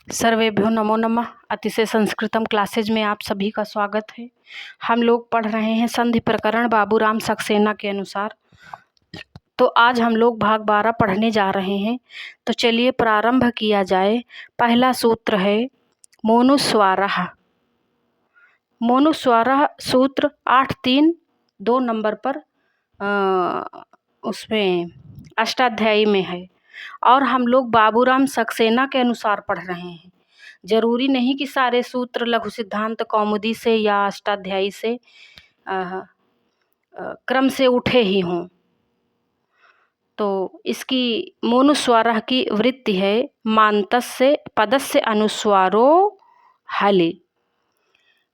सर्वेभ्यो नमो नमः। अतिशय संस्कृतम क्लासेज में आप सभी का स्वागत है। हम लोग पढ़ रहे हैं संधि प्रकरण बाबूराम सक्सेना के अनुसार। तो आज हम लोग भाग 12 पढ़ने जा रहे हैं। तो चलिए प्रारंभ किया जाए। पहला सूत्र है मोनुस्वारः। मोनुस्वारः सूत्र 8.3.2 नंबर पर उसमें अष्टाध्यायी में है और हम लोग बाबूराम सक्सेना के अनुसार पढ़ रहे हैं। जरूरी नहीं कि सारे सूत्र लघु सिद्धांत कौमुदी से या अष्टाध्यायी से क्रम से उठे ही हों। तो इसकी मोनुस्वारः की वृत्ति है मान्तस्य पदस्य अनुस्वारो हलि।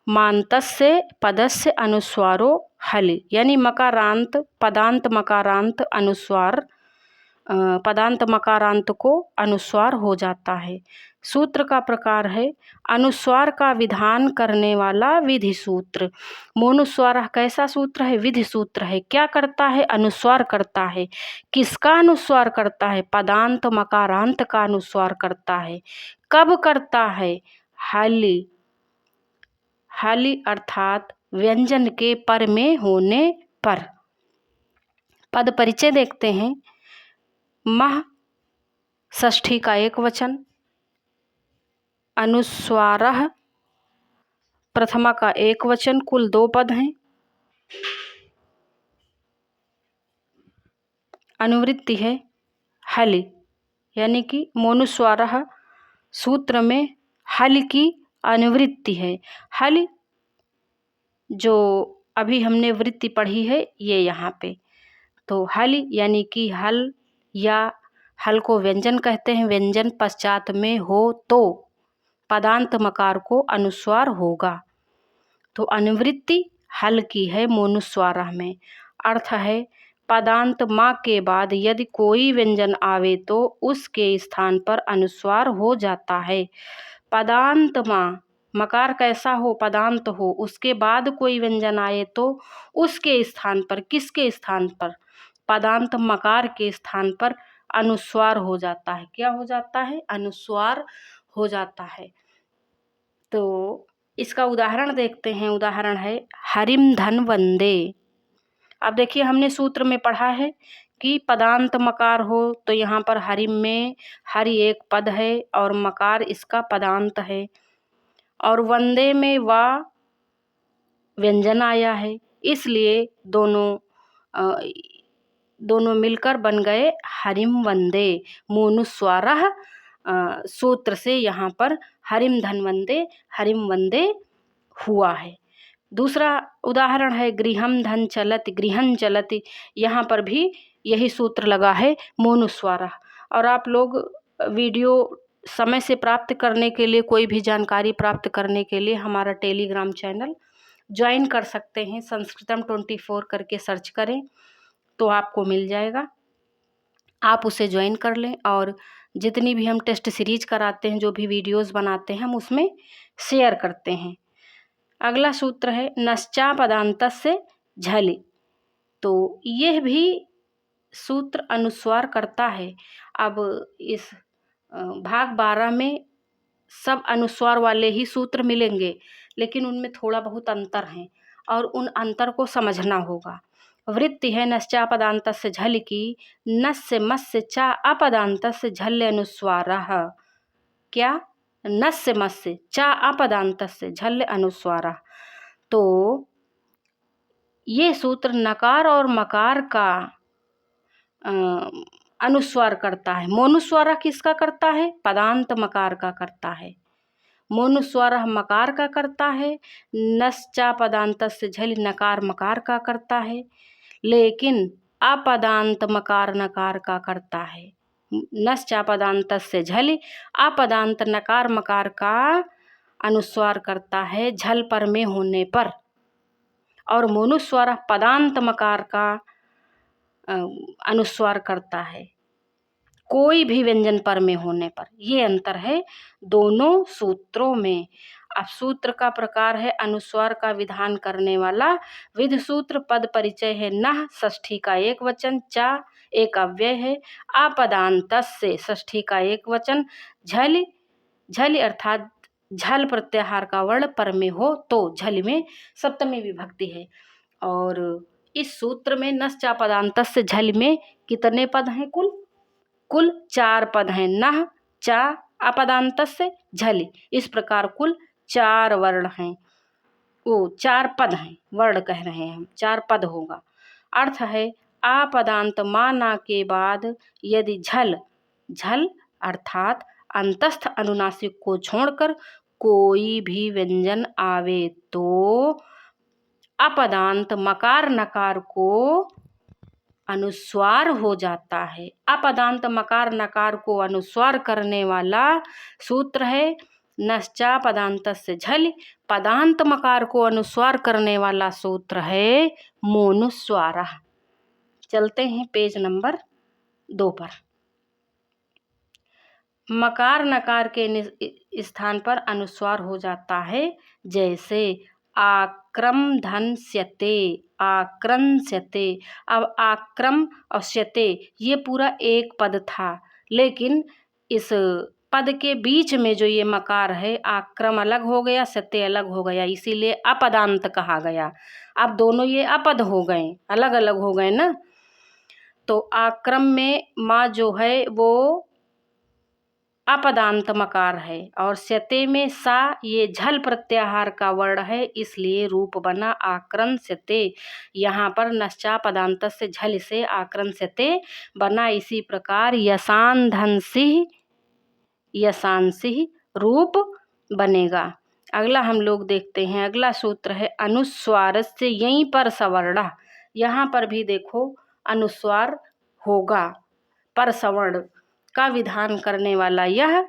मान्तस्य पदस्य अनुस्वारो हलि यानी मकारांत पदांत मकारांत अनुस्वार पदांत मकारांत को अनुस्वार हो जाता है। सूत्र का प्रकार है अनुस्वार का विधान करने वाला विधि सूत्र। मोनुस्वारः कैसा सूत्र है? विधि सूत्र है। क्या करता है? अनुस्वार करता है। किसका अनुस्वार करता है? पदांत मकारांत का अनुस्वार करता है। कब करता है? हलि। हलि अर्थात व्यंजन के पर में होने पर। पद परिचय देखते हैं। मह षष्ठी का एक वचन, अनुस्वारः प्रथमा का एक वचन, कुल 2 पद हैं। अनुवृत्ति है हलि यानी कि मोनुस्वारः सूत्र में हल की अनुवृत्ति है। हल जो अभी हमने वृत्ति पढ़ी है ये यहाँ पे। तो हल यानी कि हल या हल को व्यंजन कहते हैं। व्यंजन पश्चात में हो तो पदांत मकार को अनुस्वार होगा। तो अनुवृत्ति हल की है मोनुस्वारः में। अर्थ है पदांत माँ के बाद यदि कोई व्यंजन आवे तो उसके स्थान पर अनुस्वार हो जाता है। पदांत माँ मकार कैसा हो? पदांत हो। उसके बाद कोई व्यंजन आए तो उसके स्थान पर, किसके स्थान पर? पदांत मकार के स्थान पर अनुस्वार हो जाता है। क्या हो जाता है? अनुस्वार हो जाता है। तो इसका उदाहरण देखते हैं। उदाहरण है हरिम धन वंदे। अब देखिए हमने सूत्र में पढ़ा है कि पदांत मकार हो तो यहाँ पर हरिम में हरि एक पद है और मकार इसका पदांत है और वंदे में वा व्यंजन आया है, इसलिए दोनों मिलकर बन गए हरिम वंदे। मोनुस्वारः सूत्र से यहाँ पर हरिम धन वंदे हरिम वंदे हुआ है। दूसरा उदाहरण है गृहम धन चलति गृहन चलति। यहाँ पर भी यही सूत्र लगा है मोनुस्वारः। और आप लोग वीडियो समय से प्राप्त करने के लिए, कोई भी जानकारी प्राप्त करने के लिए हमारा टेलीग्राम चैनल ज्वाइन कर सकते हैं। संस्कृतम 24 करके सर्च करें तो आपको मिल जाएगा। आप उसे ज्वाइन कर लें और जितनी भी हम टेस्ट सीरीज कराते हैं, जो भी वीडियोस बनाते हैं, हम उसमें शेयर करते हैं। अगला सूत्र है नश्चा पदांतस्य झलि। तो यह भी सूत्र अनुस्वार करता है। अब इस भाग 12 में सब अनुस्वार वाले ही सूत्र मिलेंगे, लेकिन उनमें थोड़ा बहुत अंतर है और उन अंतर को समझना होगा। वृत्ति है नश्चा पदांतस्य झलि की। नस्य मस्य चा अपदांतस्य झल्य अनुस्वारः। क्या? नस्य मस्य चा अपदांतस्य झल्य अनुस्वारः। तो ये सूत्र नकार और मकार का अनुस्वार करता है। मोनुस्वारः किसका करता है? पदांत मकार का करता है। मोनुस्वारः मकार का करता है। नश्चा पदांतस्य झलि नकार मकार का करता है, लेकिन अपदांत मकार नकार का करता है। नश्चा पदांतस्य झलि अपदांत नकार मकार का अनुस्वार करता है झल पर में होने पर, और मोनुस्वारः पदांत मकार का अनुस्वार करता है कोई भी व्यंजन पर में होने पर। ये अंतर है दोनों सूत्रों में। अब सूत्र का प्रकार है अनुस्वार का विधान करने वाला विधि सूत्र। पद परिचय है नः षष्ठी का एक वचन, चा एक अव्यय है, अपदांतस्य षष्ठी का एक वचन, झलि झलि अर्थात झल प्रत्याहार का वर्ण पर में हो तो झलि में सप्तमी विभक्ति है। और इस सूत्र में नस चा पदांत से झलि में कितने पद हैं? कुल 4 पद हैं। नह चा अपदांत से झलि, इस प्रकार कुल 4 वर्ण हैं। 4 पद हैं, वर्ण कह रहे हैं हम, 4 पद होगा। अर्थ है आपदांत माना के बाद यदि झल अर्थात अंतस्थ अनुनासिक को छोड़कर कोई भी व्यंजन आवे तो अपदांत मकार नकार को अनुस्वार हो जाता है। अपदांत मकार नकार को अनुस्वार करने वाला सूत्र है नश्चा पदांत से झलि। पदांत मकार को अनुस्वार करने वाला सूत्र है मोनुस्वार। चलते हैं पेज नंबर 2 पर। मकार नकार के स्थान पर अनुस्वार हो जाता है, जैसे आक्रमधंस्यते, आक्रंस्यते। अब आक्रम और स्यते ये पूरा एक पद था, लेकिन इस पद के बीच में जो ये मकार है, आक्रम अलग हो गया, स्यते अलग हो गया, इसीलिए अपदांत कहा गया। अब दोनों ये अपद हो गए, अलग अलग हो गए ना। तो आक्रम में माँ जो है वो अपदांत मकार है और स्यते में सा ये झल प्रत्याहार का वर्ण है, इसलिए रूप बना आक्रन स्यते। यहाँ पर नश्चा पदांत से झल से आक्रन स्यते बना। इसी प्रकार यशांसिह रूप बनेगा। अगला हम लोग देखते हैं। अगला सूत्र है अनुस्वार से यहीं पर सवर्ण। यहाँ पर भी देखो अनुस्वार होगा, पर सवर्ण का विधान करने वाला यह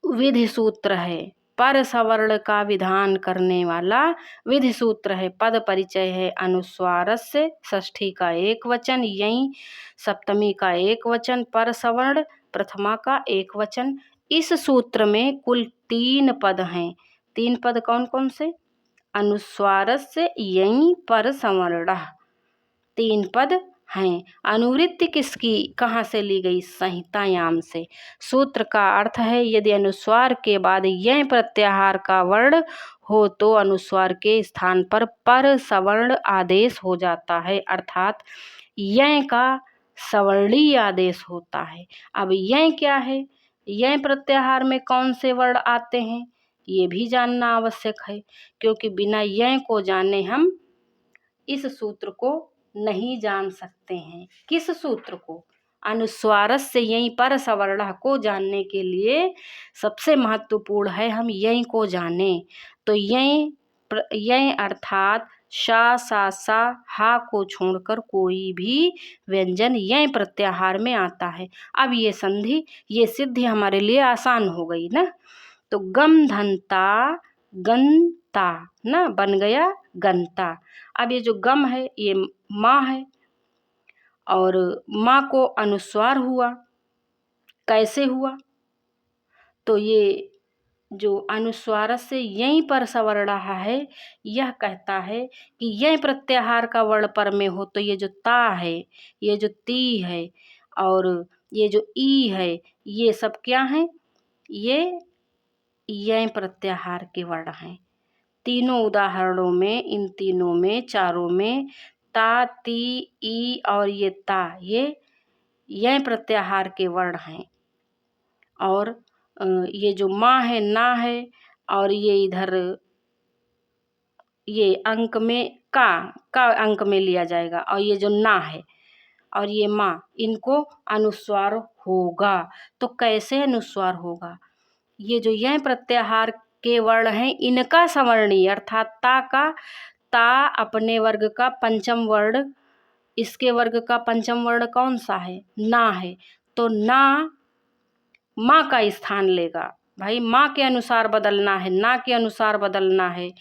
विधि सूत्र है। पर सवर्ण का विधान करने वाला विधि सूत्र है। पद परिचय है अनुस्वार से षष्ठी का एक वचन, यहीं सप्तमी का एक वचन, पर सवर्ण प्रथमा का एक वचन। इस सूत्र में कुल 3 पद हैं। 3 पद कौन कौन से? अनुस्वार से यहीं पर सवर्ण 3 पद हैं। अनुवृत्ति किसकी कहाँ से ली गई? संहितायाम से। सूत्र का अर्थ है यदि अनुस्वार के बाद यह प्रत्याहार का वर्ण हो तो अनुस्वार के स्थान पर सवर्ण आदेश हो जाता है, अर्थात यह का सवर्णीय आदेश होता है। अब यह क्या है? यह प्रत्याहार में कौन से वर्ण आते हैं ये भी जानना आवश्यक है, क्योंकि बिना यह को जाने हम इस सूत्र को नहीं जान सकते हैं। किस सूत्र को? अनुस्वार से यहीं पर सवर्ण को जानने के लिए सबसे महत्वपूर्ण है हम यहीं को जाने। तो यहीं अर्थात शा सा सा हा को छोड़कर कोई भी व्यंजन यहीं प्रत्याहार में आता है। अब ये संधि ये सिद्धि हमारे लिए आसान हो गई ना। तो गम धनता गंता ना बन गया गंता। अब ये जो गम है ये माँ है और माँ को अनुस्वार हुआ। कैसे हुआ? तो ये जो अनुस्वार से यहीं पर सवर्ण है यह कहता है कि यह प्रत्याहार का वर्ण पर में हो तो ये जो ता है, ये जो ती है और ये जो ई है, ये सब क्या हैं? ये यह प्रत्याहार के वर्ण हैं। तीनों उदाहरणों में, इन तीनों में, चारों में ता, ती, ई और ये ता ये यह प्रत्याहार के वर्ण हैं। और ये जो माँ है, ना है और ये इधर ये अंक में का अंक में लिया जाएगा और ये जो ना है और ये माँ, इनको अनुस्वार होगा। तो कैसे अनुस्वार होगा? ये जो यह प्रत्याहार के वर्ण हैं इनका सवर्णीय अर्थात ता अपने वर्ग का पंचम वर्ण, इसके वर्ग का पंचम वर्ण कौन सा है? ना है। तो ना माँ का स्थान लेगा। भाई माँ के अनुसार बदलना है, ना के अनुसार बदलना है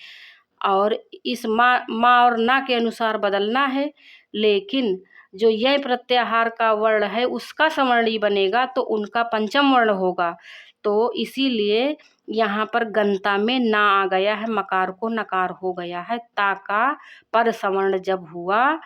और इस माँ और ना के अनुसार बदलना है, लेकिन जो यह प्रत्याहार का वर्ण है उसका सवर्णी बनेगा तो उनका पंचम वर्ण होगा। तो इसीलिए यहाँ पर गंता में ना आ गया है, मकार को नकार हो गया है। ता का पर सवर्ण जब हुआ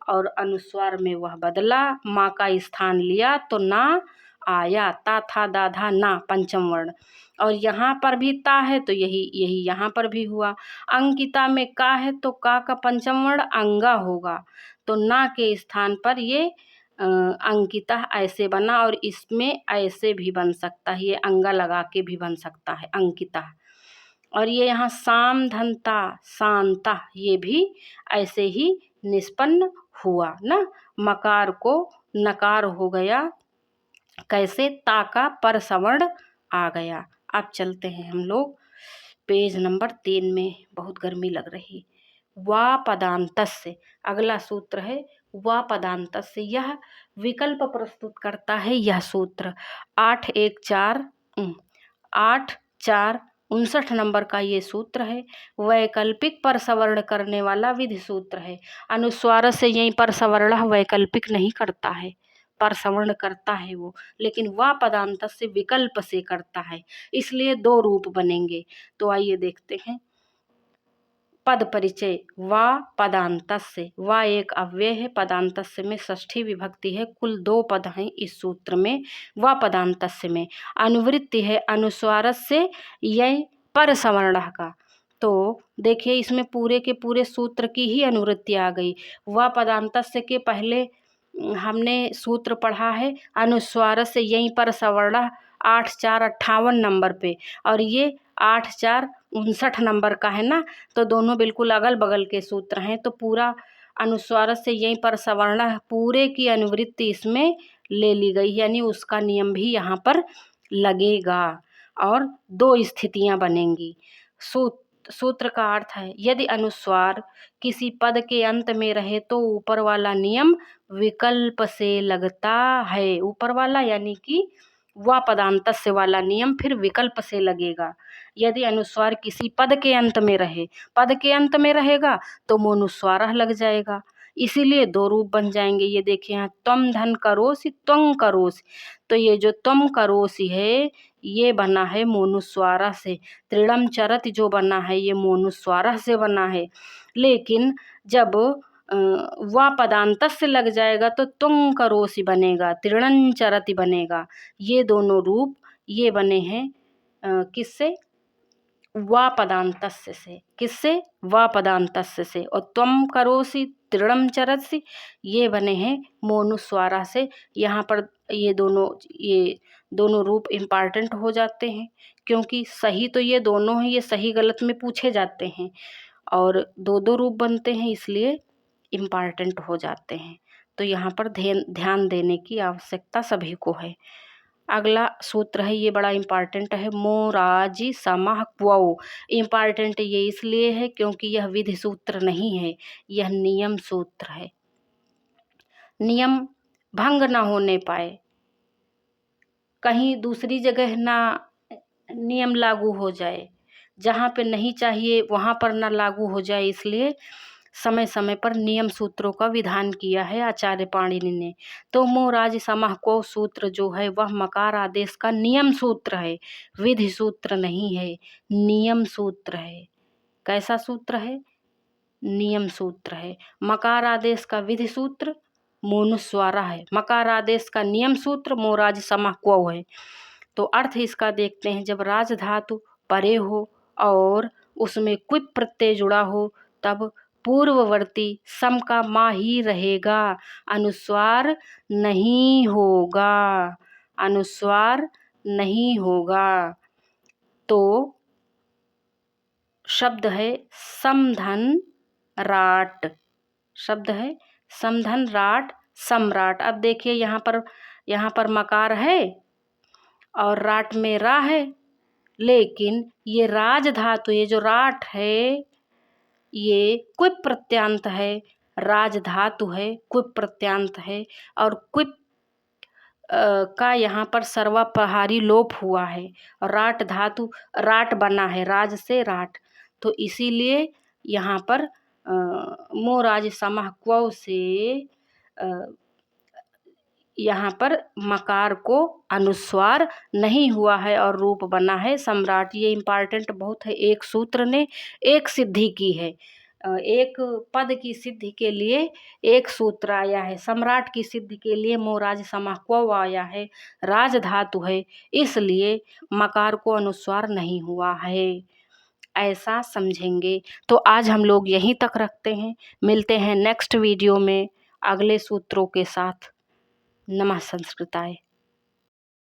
और अनुस्वार में वह बदला, माँ का स्थान लिया तो ना आया, ता था दा धा ना पंचम वर्ण। और यहाँ पर भी ता है तो यही यही यहाँ पर भी हुआ। अंकिता में का है तो का का पंचम वर्ण अंगा होगा, तो ना के स्थान पर ये अंकिता ऐसे बना, और इसमें ऐसे भी बन सकता है, ये अंगा लगा के भी बन सकता है अंकिता। और ये यहाँ साम धनता शांता, ये भी ऐसे ही निष्पन्न हुआ ना। मकार को नकार हो गया, कैसे, ता का पर सवर्ण आ गया। अब चलते हैं हम लोग पेज नंबर 3 में, बहुत गर्मी लग रही। वा पदांतस्य, अगला सूत्र है वा पदांतस्य। यह विकल्प प्रस्तुत करता है यह सूत्र। 8 4 नंबर का ये सूत्र है। वैकल्पिक पर सवर्ण करने वाला विधि सूत्र है। अनुस्वार से यहीं पर सवर्ण वैकल्पिक नहीं करता है, पर सवर्ण करता है वो, लेकिन वा पदांत से विकल्प से करता है, इसलिए 2 रूप बनेंगे। तो आइए देखते हैं। पद परिचय। वा पदांतस्य, वा एक अव्यय है, पदांतस्य में षष्ठी विभक्ति है, कुल 2 पद हैं इस सूत्र में। वा पदांतस्य में अनुवृत्ति है अनुस्वार से यह पर सवर्ण का। तो देखिए इसमें पूरे के पूरे सूत्र की ही अनुवृत्ति आ गई। वा पदांतस्य के पहले हमने सूत्र पढ़ा है अनुस्वार से यहीं पर सवर्ण 8 4 58 नंबर पे, और ये 8 4 59 नंबर का है ना। तो दोनों बिल्कुल अगल बगल के सूत्र हैं। तो पूरा अनुस्वार से यहीं पर सवर्ण पूरे की अनुवृत्ति इसमें ले ली गई, यानी उसका नियम भी यहाँ पर लगेगा, और 2 स्थितियाँ बनेंगी। सूत्र का अर्थ है यदि अनुस्वार किसी पद के अंत में रहे तो ऊपर वाला नियम विकल्प से लगता है। ऊपर वाला यानी कि वा पदांतस्य वाला नियम फिर विकल्प से लगेगा। यदि अनुस्वार किसी पद के अंत में रहे, पद के अंत में रहेगा तो मोनुस्वार लग जाएगा, इसीलिए 2 रूप बन जाएंगे। ये देखिए यहाँ त्वम धन करोसि त्वं करोसि, तो ये जो त्वम करोसि है ये बना है मोनुस्वारा से। त्रिणम चरत जो बना है ये मोनुस्वारा से बना है, लेकिन जब वा पदांतस्य लग जाएगा तो त्वं करोसि बनेगा, त्रिणं चरति बनेगा। ये दोनों रूप ये बने हैं किससे? वा पदांतस्य से। किससे? वा पदांतस्य से। और त्वं करोसि त्रिणं चरसि ये बने हैं मोनुस्वारा से। यहाँ पर ये दोनों रूप इम्पॉर्टेंट हो जाते हैं, क्योंकि सही तो ये दोनों हैं, ये सही गलत में पूछे जाते हैं, और 2 रूप बनते हैं इसलिए इम्पॉर्टेंट हो जाते हैं। तो यहाँ पर ध्यान देने की आवश्यकता सभी को है। अगला सूत्र है ये बड़ा इम्पॉर्टेंट है, मोराजी समः क्वौ। इम्पॉर्टेंट ये इसलिए है क्योंकि यह विधि सूत्र नहीं है, यह नियम सूत्र है। नियम भंग ना होने पाए, कहीं दूसरी जगह ना नियम लागू हो जाए, जहाँ पे नहीं चाहिए वहाँ पर ना लागू हो जाए, इसलिए समय समय पर नियम सूत्रों का विधान किया है आचार्य पाणिनि ने। तो मोराज समः क्वौ सूत्र जो है वह मकार आदेश का नियम सूत्र है, विधि सूत्र नहीं है, नियम सूत्र है। कैसा सूत्र है? नियम सूत्र है। मकार आदेश का विधि सूत्र मोनुस्वारा है, मकार आदेश का नियम सूत्र मोराज समः क्वौ है। तो अर्थ इसका देखते हैं, जब राज धातु परे हो और उसमें क्विप प्रत्यय जुड़ा हो तब पूर्ववर्ती सम का मा ही रहेगा, अनुस्वार नहीं होगा, अनुस्वार नहीं होगा। तो शब्द है समधन राट, शब्द है समधन राट सम्राट। अब देखिए यहाँ पर मकार है और राट में रा है, लेकिन ये राज धातु ये जो राट है ये क्विप प्रत्यांत है, राज धातु है, क्विप प्रत्यांत है, और क्विप का यहाँ पर सर्वप्रहारी लोप हुआ है, और राट धातु राट बना है राज से राट, तो इसीलिए यहाँ पर मोराज समः क्वौ से यहाँ पर मकार को अनुस्वार नहीं हुआ है और रूप बना है सम्राट। ये इम्पॉर्टेंट बहुत है, एक सूत्र ने एक सिद्धि की है, एक पद की सिद्धि के लिए एक सूत्र आया है, सम्राट की सिद्धि के लिए मोराज समा क्व आया है, राज धातु है, इसलिए मकार को अनुस्वार नहीं हुआ है, ऐसा समझेंगे। तो आज हम लोग यहीं तक रखते हैं, मिलते हैं नेक्स्ट वीडियो में अगले सूत्रों के साथ। नमः संस्कृताय।